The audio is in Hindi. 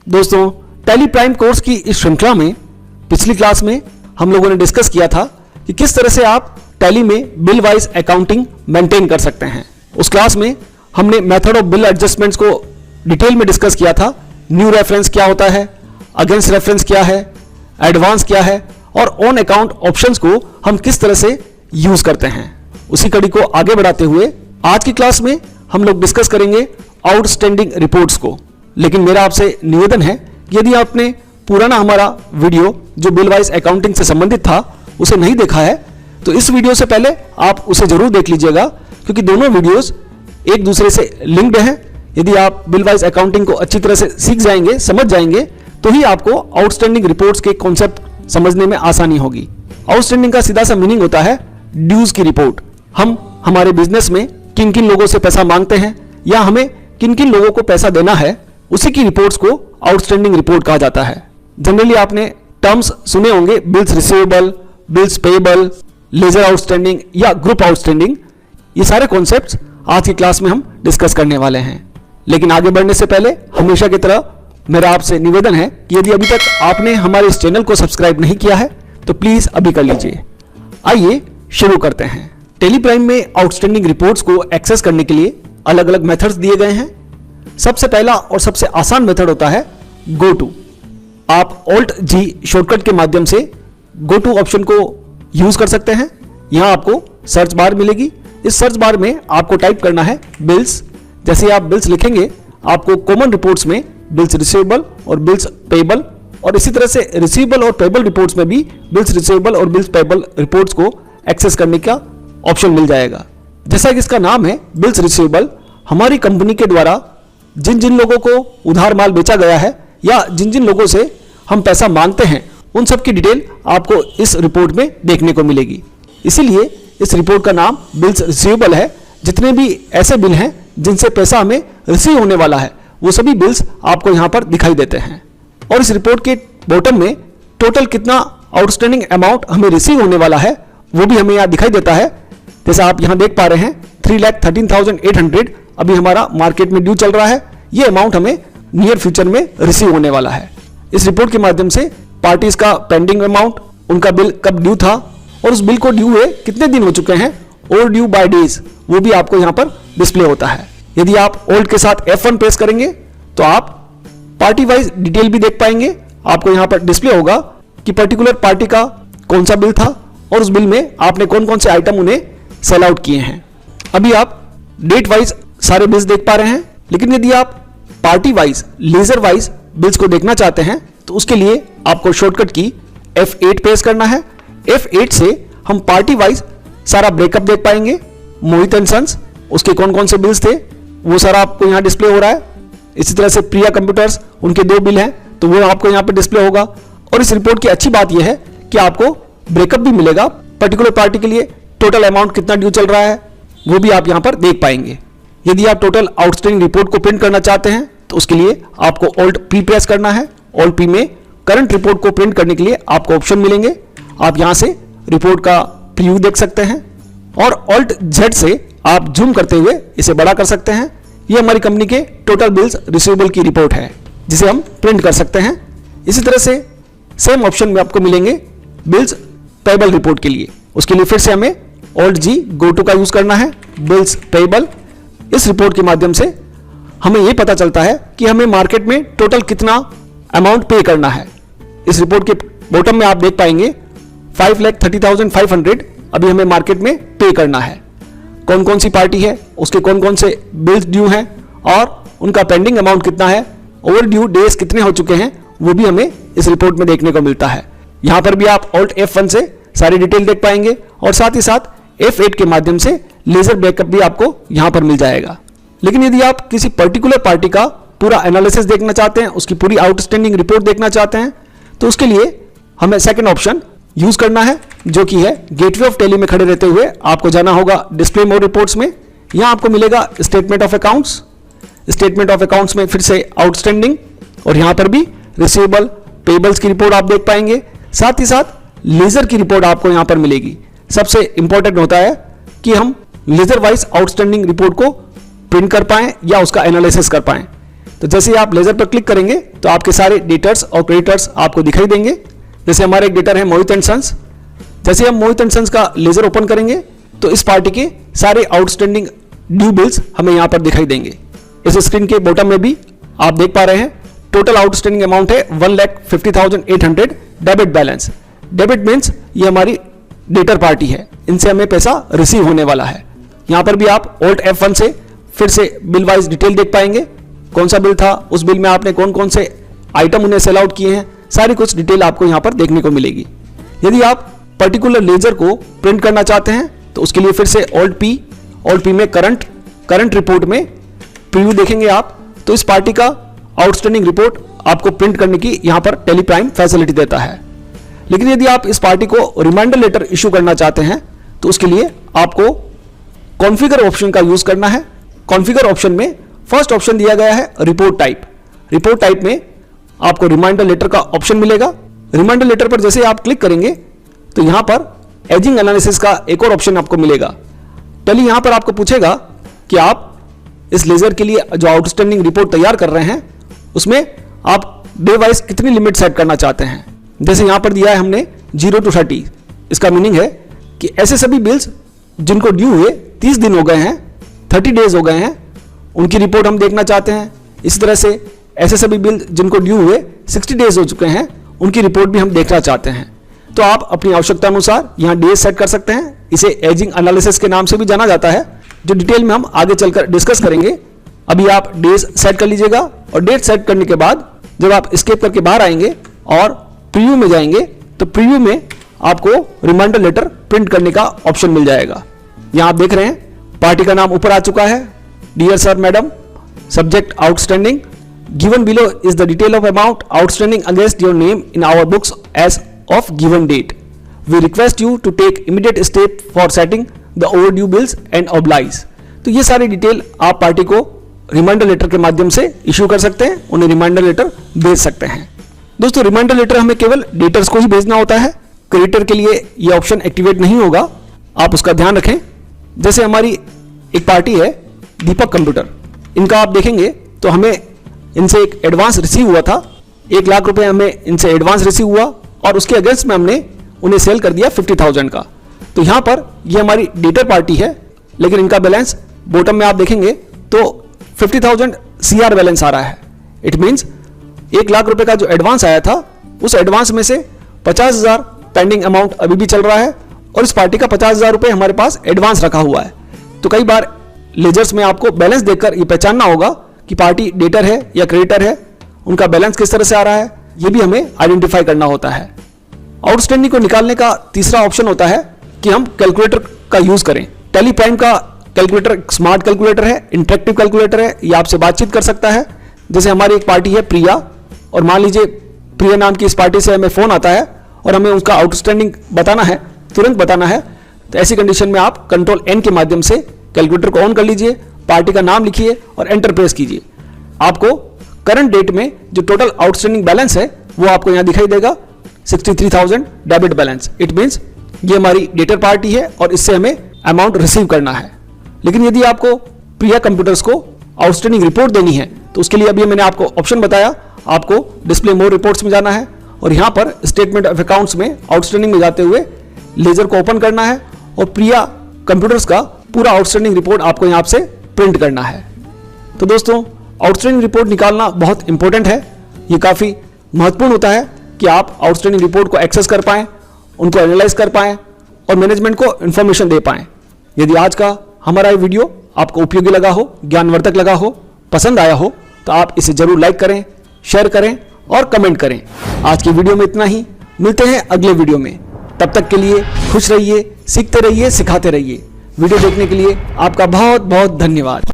दोस्तों, टैली प्राइम कोर्स की इस श्रृंखला में पिछली क्लास में हम लोगों ने डिस्कस किया था कि किस तरह से आप टैली में बिल वाइज अकाउंटिंग मेंटेन कर सकते हैं। उस क्लास में हमने मेथड ऑफ बिल एडजस्टमेंट्स को डिटेल में डिस्कस किया था। न्यू रेफरेंस क्या होता है, अगेंस्ट रेफरेंस क्या है, एडवांस क्या है और ऑन अकाउंट ऑप्शंस को हम किस तरह से यूज करते हैं। उसी कड़ी को आगे बढ़ाते हुए आज की क्लास में हम लोग डिस्कस करेंगे आउटस्टैंडिंग रिपोर्ट्स को। लेकिन मेरा आपसे निवेदन है कि यदि आपने पुराना हमारा वीडियो जो बिल वाइज अकाउंटिंग से संबंधित था उसे नहीं देखा है तो इस वीडियो से पहले आप उसे जरूर देख लीजिएगा, क्योंकि दोनों वीडियोस एक दूसरे से लिंक्ड हैं। यदि आप बिल वाइज अकाउंटिंग को अच्छी तरह से सीख जाएंगे, समझ जाएंगे, तो ही आपको आउटस्टैंडिंग रिपोर्ट्स के कॉन्सेप्ट समझने में आसानी होगी। आउटस्टैंडिंग का सीधा सा मीनिंग होता है ड्यूज की रिपोर्ट। हम हमारे बिजनेस में किन किन लोगों से पैसा मांगते हैं या हमें किन किन लोगों को पैसा देना है, उसी की रिपोर्ट्स को आउटस्टैंडिंग रिपोर्ट कहा जाता है। जनरली आपने टर्म्स सुने होंगे, bills receivable, bills payable, ledger outstanding या ग्रुप आउटस्टैंडिंग। ये सारे कॉन्सेप्ट्स आज की क्लास में हम डिस्कस करने वाले हैं। लेकिन आगे बढ़ने से पहले हमेशा की तरह मेरा आपसे निवेदन है कि यदि अभी तक आपने हमारे इस चैनल को सब्सक्राइब नहीं किया है तो प्लीज अभी कर लीजिए। आइए शुरू करते हैं। टैली प्राइम में आउटस्टैंडिंग रिपोर्ट्स को एक्सेस करने के लिए अलग अलग मेथड्स दिए गए हैं। सबसे पहला और सबसे आसान मेथड होता है गो टू। आप ऑल्ट जी शॉर्टकट के माध्यम से गो टू ऑप्शन को यूज कर सकते हैं। यहां आपको सर्च बार मिलेगी। इस सर्च बार में आपको टाइप करना है बिल्स। जैसे आप बिल्स लिखेंगे आपको कॉमन रिपोर्ट्स में बिल्स रिसीवेबल और बिल्स पेएबल और इसी तरह से रिसीवेबल और पेएबल रिपोर्ट्स में भी बिल्स रिसीवेबल और बिल्स पेएबल रिपोर्ट्स को एक्सेस करने का ऑप्शन मिल जाएगा। जैसा कि इसका नाम है बिल्स रिसीवेबल, हमारी कंपनी के द्वारा जिन जिन लोगों को उधार माल बेचा गया है या जिन जिन लोगों से हम पैसा मांगते हैं उन सब की डिटेल आपको इस रिपोर्ट में देखने को मिलेगी। इसीलिए इस रिपोर्ट का नाम बिल्स रिसीवेबल है। जितने भी ऐसे बिल हैं जिनसे पैसा हमें रिसीव होने वाला है वो सभी बिल्स आपको यहां पर दिखाई देते हैं। और इस रिपोर्ट के बॉटम में टोटल कितना आउटस्टैंडिंग अमाउंट हमें रिसीव होने वाला है वो भी हमें यहां दिखाई देता है। जैसा आप यहां देख पा रहे हैं 3,13,800 अभी हमारा मार्केट में ड्यू चल रहा है। ये अमाउंट हमें नियर फ्यूचर में रिसीव होने वाला है। इस रिपोर्ट के माध्यम से पार्टीज का पेंडिंग अमाउंट, उनका बिल कब ड्यू था और उस बिल को ड्यू हुए कितने दिन हो चुके हैं, ओवर ड्यू बाय डेज, वो भी आपको यहां पर डिस्प्ले होता है। यदि आप ओल्ड के साथ F1 प्रेस करेंगे तो आप पार्टी वाइज डिटेल भी देख पाएंगे। आपको यहां पर डिस्प्ले होगा कि पर्टिकुलर पार्टी का कौन सा बिल था और उस बिल में आपने कौन कौन से आइटम उन्हें सेल आउट किए हैं। अभी आप डेट वाइज सारे बिल्स देख पा रहे हैं, लेकिन यदि आप party wise, ledger wise bills को देखना चाहते हैं तो उसके लिए आपको शॉर्टकट की F8 प्रेस करना है। F8 से हम पार्टी वाइज सारा ब्रेकअप देख पाएंगे। मोहित एंड सन्स, उसके कौन कौन से बिल्स थे वो सारा आपको यहां डिस्प्ले हो रहा है। इसी तरह से प्रिया कंप्यूटर्स, उनके 2 बिल हैं तो वो आपको यहां पर डिस्प्ले होगा। और इस रिपोर्ट की अच्छी बात यह है कि आपको ब्रेकअप भी मिलेगा। पर्टिकुलर पार्टी के लिए टोटल अमाउंट कितना ड्यू चल रहा है वो भी आप यहां पर देख पाएंगे। यदि आप टोटल आउटस्टैंडिंग रिपोर्ट को प्रिंट करना चाहते हैं तो उसके लिए आपको ऑल्ट पी प्रेस करना है। ऑल्ट पी में करंट रिपोर्ट को प्रिंट करने के लिए आपको ऑप्शन मिलेंगे। आप यहां से रिपोर्ट का प्रीव्यू देख सकते हैं और ऑल्ट जेड से आप जूम करते हुए इसे बड़ा कर सकते हैं। यह हमारी कंपनी के टोटल बिल्स रिसीवेबल की रिपोर्ट है जिसे हम प्रिंट कर सकते हैं। इसी तरह से सेम ऑप्शन में आपको मिलेंगे बिल्स पेएबल रिपोर्ट के लिए। उसके लिए फिर से हमें ऑल्ट जी गो टू का यूज करना है, बिल्स पेएबल। इस रिपोर्ट के माध्यम से हमें यह पता चलता है कि हमें मार्केट में टोटल कितना अमाउंट पे करना है। इस रिपोर्ट के बॉटम में आप देख पाएंगे 5,30,500 अभी हमें मार्केट में पे करना है। कौन कौन सी पार्टी है, उसके कौन कौन से बिल्स ड्यू हैं और उनका पेंडिंग अमाउंट कितना है, ओवर ड्यू डेज कितने हो चुके हैं, वो भी हमें इस रिपोर्ट में देखने को मिलता है। यहां पर भी आप ऑल्ट F1 से सारी डिटेल देख पाएंगे और साथ ही साथ F8 के माध्यम से लेजर बैकअप भी आपको यहां पर मिल जाएगा। लेकिन यदि आप किसी पर्टिकुलर पार्टी का पूरा एनालिसिस देखना चाहते हैं, उसकी पूरी आउटस्टैंडिंग रिपोर्ट देखना चाहते हैं तो उसके लिए हमें सेकंड ऑप्शन यूज करना है जो कि है गेटवे ऑफ टैली में खड़े रहते हुए आपको जाना होगा डिस्प्ले मोर रिपोर्ट्स में। यहां आपको मिलेगा statement of accounts. Statement of accounts में फिर से आउटस्टैंडिंग और यहां पर भी रिसीवेबल पेएबल्स की रिपोर्ट आप देख पाएंगे। साथ ही साथ लेजर की रिपोर्ट आपको यहां पर मिलेगी। सबसे इंपॉर्टेंट होता है कि हम लेजर वाइज आउटस्टैंडिंग रिपोर्ट को प्रिंट कर पाएं या उसका एनालिसिस कर पाएं। तो जैसे ही आप लेजर पर क्लिक करेंगे तो आपके सारे डेटर्स और क्रेडिटर्स आपको दिखाई देंगे। जैसे हमारा एक डेटर है मोहित एंड सन्स। जैसे हम मोहित एंड सन्स का लेजर ओपन करेंगे तो इस पार्टी के सारे आउटस्टैंडिंग ड्यू बिल्स हमें यहां पर दिखाई देंगे। इस स्क्रीन के बॉटम में भी आप देख पा रहे हैं टोटल आउटस्टैंडिंग अमाउंट है 1,50,800 डेबिट बैलेंस। डेबिट मीन्स ये हमारी डेटर पार्टी है, इनसे हमें पैसा रिसीव होने वाला है। यहां पर भी आप Alt F1 से फिर से बिल वाइज डिटेल देख पाएंगे, कौन सा बिल था, उस बिल में आपने कौन कौन से आइटम उन्हें सेल आउट किए हैं, सारी कुछ डिटेल आपको यहां पर देखने को मिलेगी। यदि आप पर्टिकुलर लेजर को प्रिंट करना चाहते हैं तो उसके लिए फिर से Alt P में करंट रिपोर्ट में प्रीव्यू देखेंगे आप, तो इस पार्टी का आउटस्टैंडिंग रिपोर्ट आपको प्रिंट करने की यहां पर टेली प्राइम फैसिलिटी देता है। लेकिन यदि आप इस पार्टी को रिमाइंडर लेटर इशू करना चाहते हैं तो उसके लिए आपको कॉन्फ़िगर ऑप्शन का यूज करना है। कॉन्फ़िगर ऑप्शन में फर्स्ट ऑप्शन दिया गया है रिपोर्ट टाइप। रिपोर्ट टाइप में आपको रिमाइंडर लेटर का ऑप्शन मिलेगा। रिमाइंडर लेटर पर जैसे आप क्लिक करेंगे तो यहां पर एजिंग एनालिसिस का एक और ऑप्शन आपको मिलेगा। टेली यहां पर आपको पूछेगा कि आप इस लेजर के लिए जो आउटस्टैंडिंग रिपोर्ट तैयार कर रहे हैं उसमें आप डे वाइज कितनी लिमिट सेट करना चाहते हैं। जैसे यहां पर दिया है हमने 0 to 30। इसका मीनिंग है कि ऐसे सभी बिल्स जिनको ड्यू हुए 30 दिन हो गए हैं, 30 डेज हो गए हैं, उनकी रिपोर्ट हम देखना चाहते हैं। इसी तरह से ऐसे सभी बिल जिनको ड्यू हुए 60 डेज हो चुके हैं, उनकी रिपोर्ट भी हम देखना चाहते हैं। तो आप अपनी आवश्यकता अनुसार यहां डेज सेट कर सकते हैं। इसे एजिंग एनालिसिस के नाम से भी जाना जाता है, जो डिटेल में हम आगे चलकर डिस्कस करेंगे। अभी आप डेज सेट कर लीजिएगा और डेट सेट करने के बाद जब आप एस्केप करके बाहर आएंगे और प्रीव्यू में जाएंगे तो प्रीव्यू में आपको रिमाइंडर लेटर प्रिंट करने का ऑप्शन मिल जाएगा। यहां आप देख रहे हैं पार्टी का नाम ऊपर आ चुका है, dear sir madam, subject outstanding, given below is the detail of amount outstanding against your name in our books as of given date. We request you to take immediate step for setting the overdue bills and oblige. तो ये सारी डिटेल आप पार्टी को रिमाइंडर लेटर के माध्यम से इशू कर सकते हैं, उन्हें रिमाइंडर लेटर भेज सकते हैं। दोस्तों, रिमाइंडर लेटर हमें केवल डेटर्स को ही भेजना होता है, क्रेडिटर के लिए यह ऑप्शन एक्टिवेट नहीं होगा, आप उसका ध्यान रखें। जैसे हमारी एक पार्टी है दीपक कंप्यूटर, इनका आप देखेंगे तो हमें इनसे एक एडवांस रिसीव हुआ था, 1 लाख रुपए हमें इनसे एडवांस रिसीव हुआ और उसके अगेंस्ट में हमने उन्हें सेल कर दिया 50,000 का। तो यहां पर ये हमारी डेटर पार्टी है, लेकिन इनका बैलेंस बॉटम में आप देखेंगे तो 50,000 CR बैलेंस आ रहा है। इट मीन्स 1 लाख रुपए का जो एडवांस आया था उस एडवांस में से 50,000 पेंडिंग अमाउंट अभी भी चल रहा है और इस पार्टी का 50,000 रुपए हमारे पास एडवांस रखा हुआ है। तो कई बार लेजर्स में आपको बैलेंस देखकर ये पहचानना होगा कि पार्टी डेटर है या क्रेडिटर है, उनका बैलेंस किस तरह से आ रहा है, ये भी हमें आइडेंटिफाई करना होता है। आउटस्टैंडिंग को निकालने का तीसरा ऑप्शन होता है कि हम कैलकुलेटर का यूज करें। टेली प्राइम का कैलकुलेटर स्मार्ट कैलकुलेटर है, इंटरेक्टिव कैलकुलेटर है, ये आपसे बातचीत कर सकता है। जैसे हमारी एक पार्टी है प्रिया, और मान लीजिए प्रिया नाम की इस पार्टी से हमें फोन आता है और हमें उसका आउटस्टैंडिंग बताना है, तुरंत बताना है, तो ऐसी कंडीशन में आप कंट्रोल N के माध्यम से कैलकुलेटर को ऑन कर लीजिए, पार्टी का नाम लिखिए और एंटर प्रेस कीजिए। आपको करंट डेट में जो टोटल आउटस्टैंडिंग बैलेंस है वो आपको यहां दिखाई देगा, 63,000 डेबिट बैलेंस। इट मीन्स ये हमारी डेटर पार्टी है और इससे हमें अमाउंट रिसीव करना है। लेकिन यदि आपको प्रिया कंप्यूटर्स को आउटस्टैंडिंग रिपोर्ट देनी है तो उसके लिए अभी मैंने आपको ऑप्शन बताया, आपको डिस्प्ले मोर रिपोर्ट्स में जाना है और यहां पर स्टेटमेंट ऑफ अकाउंट्स में आउटस्टैंडिंग में जाते हुए लेजर को ओपन करना है और प्रिया कंप्यूटर्स का पूरा आउटस्टैंडिंग रिपोर्ट आपको यहां से प्रिंट करना है। तो दोस्तों, आउटस्टैंडिंग रिपोर्ट निकालना बहुत इंपॉर्टेंट है। ये काफी महत्वपूर्ण होता है कि आप आउटस्टैंडिंग रिपोर्ट को एक्सेस कर पाएं, उनको एनालाइज कर पाएं और मैनेजमेंट को इंफॉर्मेशन दे पाएं। यदि आज का हमारा ये वीडियो आपको उपयोगी लगा हो, ज्ञानवर्धक लगा हो, पसंद आया हो, तो आप इसे जरूर लाइक करें, शेयर करें और कमेंट करें। आज की वीडियो में इतना ही, मिलते हैं अगले वीडियो में। तब तक के लिए खुश रहिए, सीखते रहिए, सिखाते रहिए। वीडियो देखने के लिए आपका बहुत बहुत धन्यवाद।